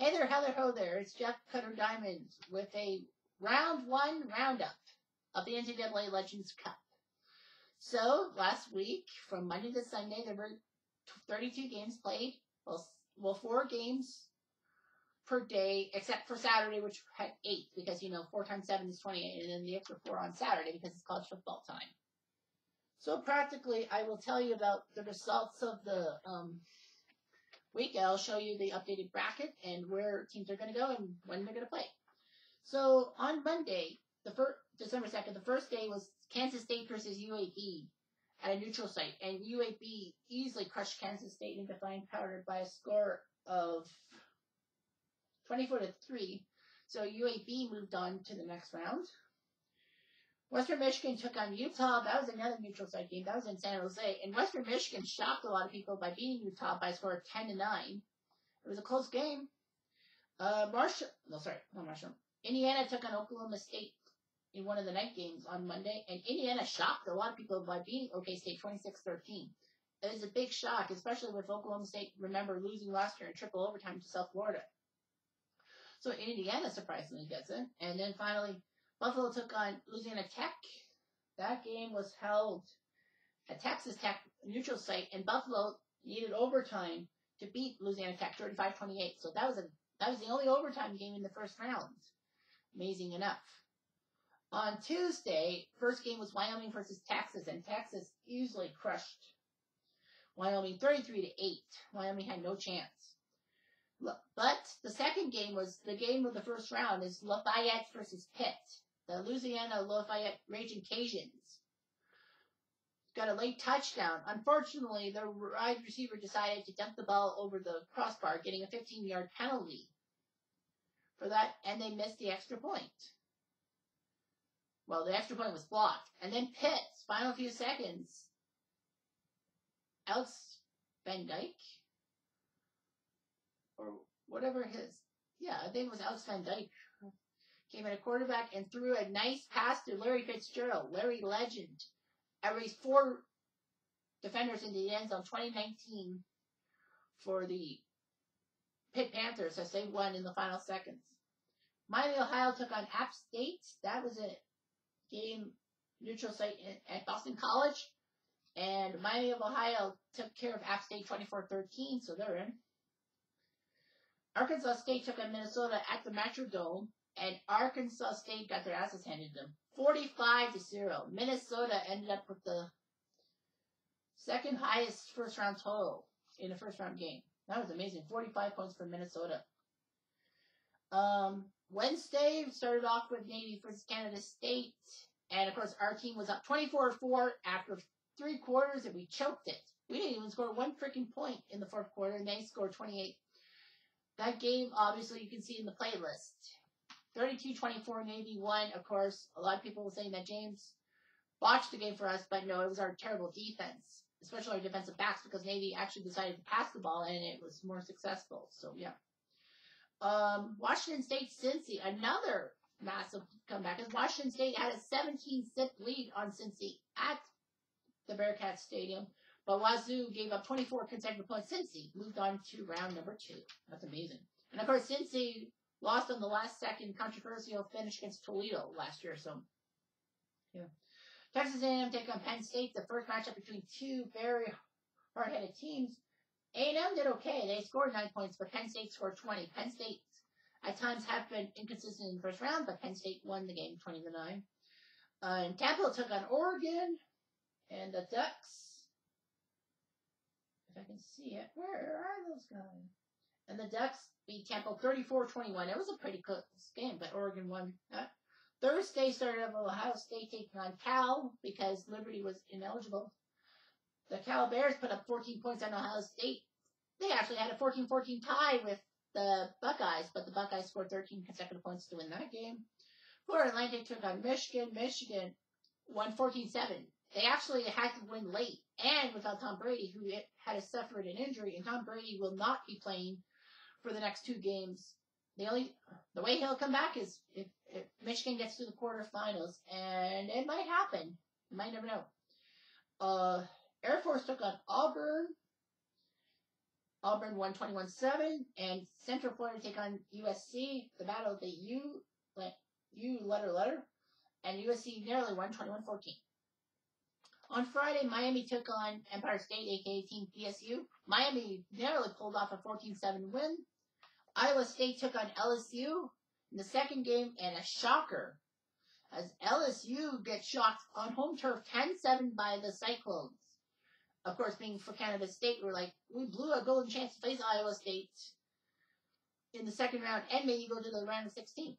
Hey there, hello, ho there. It's Jeff Cutter Diamond with a round one roundup of the NCAA Legends Cup. So, last week, from Monday to Sunday, there were 32 games played. Well, 4 games per day, except for Saturday, which had 8, because, 4 times 7 is 28, and then the extra 4 on Saturday because it's college football time. So, practically, I will tell you about the results of the week. I'll show you the updated bracket and where teams are going to go and when they're going to play. So on Monday, December 2nd, the first day was Kansas State versus UAB at a neutral site, and UAB easily crushed Kansas State in Defiant Powder by a score of 24-3. So UAB moved on to the next round. Western Michigan took on Utah. That was another neutral site game. That was in San Jose. And Western Michigan shocked a lot of people by beating Utah by a score of 10-9. It was a close game. Indiana took on Oklahoma State in one of the night games on Monday. And Indiana shocked a lot of people by beating OK State 26-13. It was a big shock, especially with Oklahoma State, remember, losing last year in triple overtime to South Florida. So Indiana surprisingly gets it. And then finally, Buffalo took on Louisiana Tech. That game was held at Texas Tech neutral site, and Buffalo needed overtime to beat Louisiana Tech 35-28. So that was the only overtime game in the first round. Amazing enough. On Tuesday, first game was Wyoming versus Texas, and Texas easily crushed Wyoming 33-8. Wyoming had no chance. But the second game was the game of the first round is Lafayette versus Pitt. The Louisiana Lafayette Raging Cajuns got a late touchdown. Unfortunately, the wide receiver decided to dump the ball over the crossbar, getting a 15-yard penalty for that, and they missed the extra point. Well, the extra point was blocked. And then Pitt's final few seconds, Alex Van Dyke, or whatever I think it was Alex Van Dyke, came in a quarterback and threw a nice pass to Larry Fitzgerald. Larry Legend erased 4 defenders into the end zone, 2019 for the Pitt Panthers as they won in the final seconds. Miami, Ohio took on App State. That was a game neutral site at Boston College. And Miami of Ohio took care of App State 24-13, so they're in. Arkansas State took on Minnesota at the Metrodome, and Arkansas State got their asses handed to them. 45-0. Minnesota ended up with the second highest first round total in a first round game. That was amazing. 45 points for Minnesota. Wednesday started off with Navy versus Canada State. And of course our team was up 24-4 after 3 quarters, and we choked it. We didn't even score 1 freaking point in the 4th quarter, and they scored 28. That game, obviously, you can see in the playlist. 32-24, Navy won. Of course, a lot of people were saying that James botched the game for us, but no, it was our terrible defense, especially our defensive backs, because Navy actually decided to pass the ball, and it was more successful. So, yeah. Washington State, Cincy, another massive comeback. As Washington State had a 17-6 lead on Cincy at the Bearcats Stadium, but Wazoo gave up 24 consecutive points. Cincy moved on to round number 2. That's amazing. And, of course, Cincy lost on the last-second controversial finish against Toledo last year. So, yeah. Texas A&M take on Penn State, the first matchup between 2 very hard-headed teams. A&M did okay. They scored 9 points, but Penn State scored 20. Penn State, at times, have been inconsistent in the first round, but Penn State won the game 20-9. And Temple took on Oregon, and the Ducks, if I can see it, where are those guys? And the Ducks beat Temple 34-21. It was a pretty close game, but Oregon won that. Thursday started off Ohio State taking on Cal because Liberty was ineligible. The Cal Bears put up 14 points on Ohio State. They actually had a 14-14 tie with the Buckeyes, but the Buckeyes scored 13 consecutive points to win that game. Florida Atlantic took on Michigan. Michigan won 14-7. They actually had to win late, and without Tom Brady, who had suffered an injury, and Tom Brady will not be playing for the next 2 games. The way he'll come back is if Michigan gets to the quarterfinals, and it might happen. You might never know. Air Force took on Auburn. Auburn won 21-7, and Central Florida take on USC. The battle of the U letter, and USC narrowly won 21-14. On Friday, Miami took on Empire State, aka Team PSU. Miami narrowly pulled off a 14-7 win. Iowa State took on LSU in the second game, and a shocker, as LSU gets shocked on home turf 10-7 by the Cyclones. Of course, being for Canada State, we're like, we blew a golden chance to face Iowa State in the second round and maybe go to the round of 16.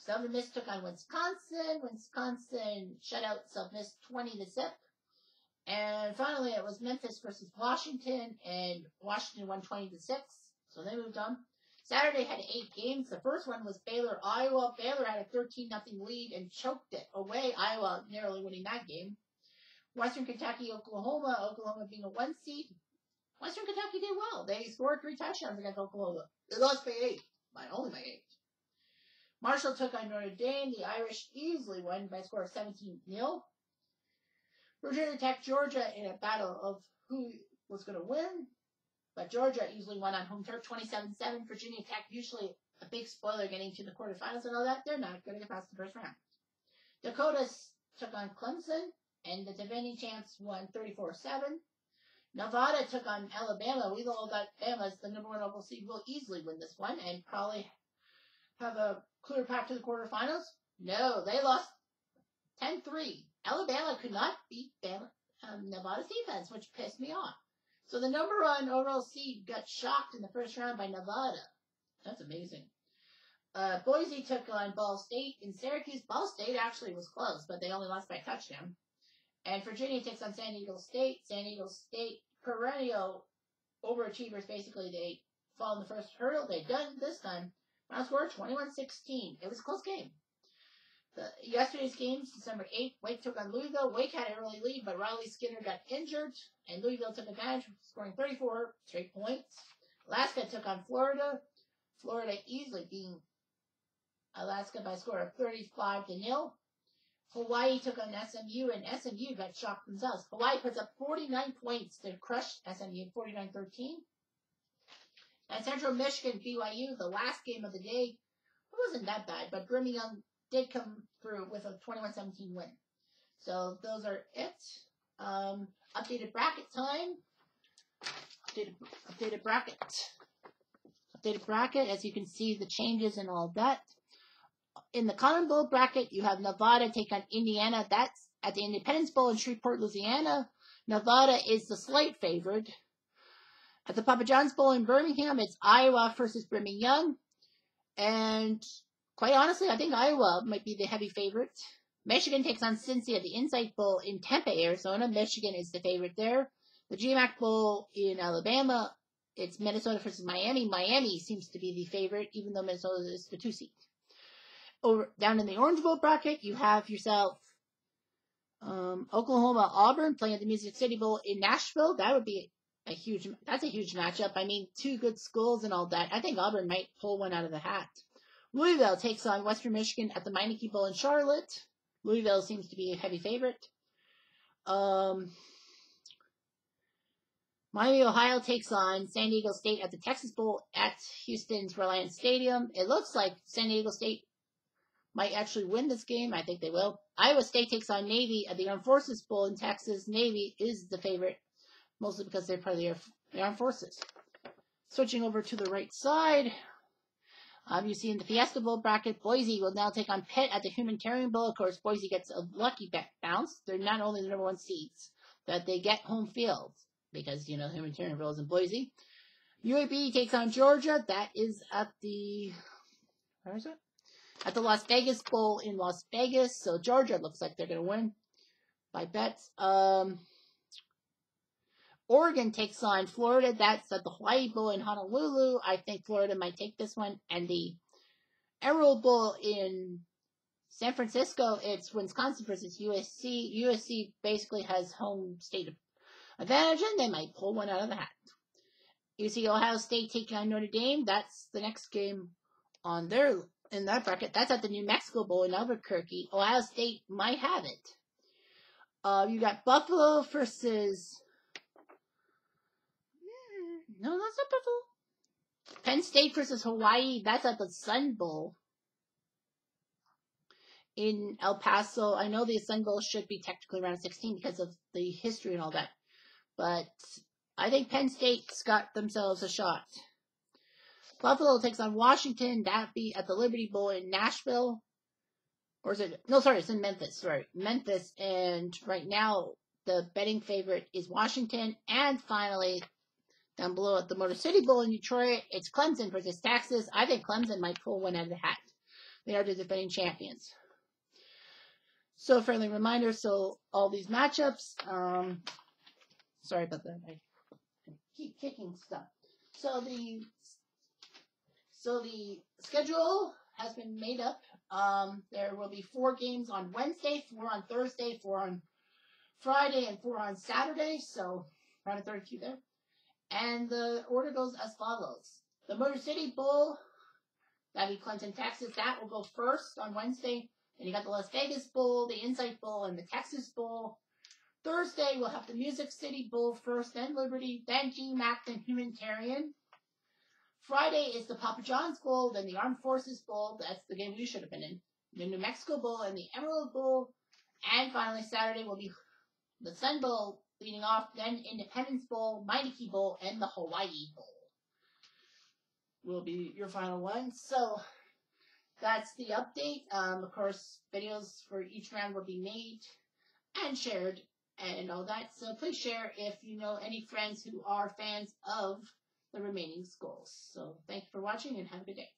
Southern Miss took on Wisconsin. Wisconsin shut out Southern Miss 20-0. And finally, it was Memphis versus Washington, and Washington won 20-6. So they moved on. Saturday had 8 games. The first one was Baylor-Iowa. Baylor had a 13-0 lead and choked it away. Iowa narrowly winning that game. Western Kentucky, Oklahoma. Oklahoma being a 1 seed. Western Kentucky did well. They scored 3 touchdowns against Oklahoma. They lost by 8. Only by 8. Marshall took on Notre Dame. The Irish easily won by a score of 17-0. Virginia Tech, Georgia in a battle of who was going to win. But Georgia easily won on home turf 27-7. Virginia Tech, usually a big spoiler getting to the quarterfinals and all that. They're not going to get past the first round. Dakota took on Clemson, and the defending champs won 34-7. Nevada took on Alabama. We all got Bama as the number 1 overall seed. Will easily win this one and probably have a clear path to the quarterfinals. No, they lost 10-3. Alabama could not beat Nevada's defense, which pissed me off. So the number 1 overall seed got shocked in the first round by Nevada. That's amazing. Boise took on Ball State in Syracuse. Ball State actually was close, but they only lost by a touchdown. And Virginia takes on San Diego State. San Diego State, perennial overachievers, basically. They fall in the first hurdle. They done this time. Final score 21-16. It was a close game. Yesterday's games, December 8th, Wake took on Louisville. Wake had an early lead, but Riley Skinner got injured, and Louisville took advantage, scoring 34 straight points. Alaska took on Florida. Florida easily beating Alaska by a score of 35-0. Hawaii took on SMU, and SMU got shocked themselves. Hawaii puts up 49 points to crush SMU, 49-13. And Central Michigan, BYU, the last game of the day, it wasn't that bad, but Brigham Young did come through with a 21-17 win. So those are it. Updated bracket time. Updated bracket. Updated bracket, as you can see the changes and all that. In the Cotton Bowl bracket, you have Nevada take on Indiana. That's at the Independence Bowl in Shreveport, Louisiana. Nevada is the slight favorite. At the Papa John's Bowl in Birmingham, it's Iowa versus Brigham Young. And quite honestly, I think Iowa might be the heavy favorite. Michigan takes on Cincy at the Insight Bowl in Tempe, Arizona. Michigan is the favorite there. The GMAC Bowl in Alabama, it's Minnesota versus Miami. Miami seems to be the favorite, even though Minnesota is the 2 seed. Over down in the Orange Bowl bracket, you have yourself Oklahoma Auburn playing at the Music City Bowl in Nashville. That would be that's a huge matchup. I mean, 2 good schools and all that. I think Auburn might pull one out of the hat. Louisville takes on Western Michigan at the Meineke Bowl in Charlotte. Louisville seems to be a heavy favorite. Miami, Ohio takes on San Diego State at the Texas Bowl at Houston's Reliance Stadium. It looks like San Diego State might actually win this game. I think they will. Iowa State takes on Navy at the Armed Forces Bowl in Texas. Navy is the favorite, mostly because they're part of the Armed Forces. Switching over to the right side, you see in the Fiesta Bowl bracket, Boise will now take on Pitt at the Humanitarian Bowl. Of course, Boise gets a lucky bounce. They're not only the number 1 seeds, but they get home field because, the Humanitarian Bowl is in Boise. UAB takes on Georgia. That is at the, where is it? At the Las Vegas Bowl in Las Vegas. So Georgia looks like they're going to win by bets. Oregon takes on Florida. That's at the Hawaii Bowl in Honolulu. I think Florida might take this one. And the Emerald Bowl in San Francisco, it's Wisconsin versus USC. USC basically has home state advantage, and they might pull one out of the hat. You see Ohio State taking on Notre Dame. That's the next game on in that bracket. That's at the New Mexico Bowl in Albuquerque. Ohio State might have it. You got Buffalo versus No, that's not purple. Penn State versus Hawaii. That's at the Sun Bowl in El Paso. I know the Sun Bowl should be technically round 16 because of the history and all that. But I think Penn State's got themselves a shot. Buffalo takes on Washington. That'd be at the Liberty Bowl in Nashville. Or is it? No, sorry, it's in Memphis. Sorry, Memphis. And right now, the betting favorite is Washington. And finally, down below at the Motor City Bowl in Detroit, it's Clemson versus Texas. I think Clemson might pull one out of the hat. They are the defending champions. So, a friendly reminder. So, all these matchups. Sorry about that. I keep kicking stuff. So the schedule has been made up. There will be 4 games on Wednesday, 4 on Thursday, 4 on Friday, and 4 on Saturday. So round of 32 there. And the order goes as follows. The Motor City Bowl, that'll be Clinton, Texas. That will go first on Wednesday. Then you got the Las Vegas Bowl, the Insight Bowl, and the Texas Bowl. Thursday, we'll have the Music City Bowl first, then Liberty, then GMAC, then Humanitarian. Friday is the Papa John's Bowl, then the Armed Forces Bowl. That's the game we should have been in. The New Mexico Bowl and the Emerald Bowl. And finally, Saturday will be the Sun Bowl leading off, then Independence Bowl, Meineke Bowl, and the Hawaii Bowl will be your final one. So that's the update. Of course, videos for each round will be made and shared and all that. So please share if you know any friends who are fans of the remaining schools. So thank you for watching and have a good day.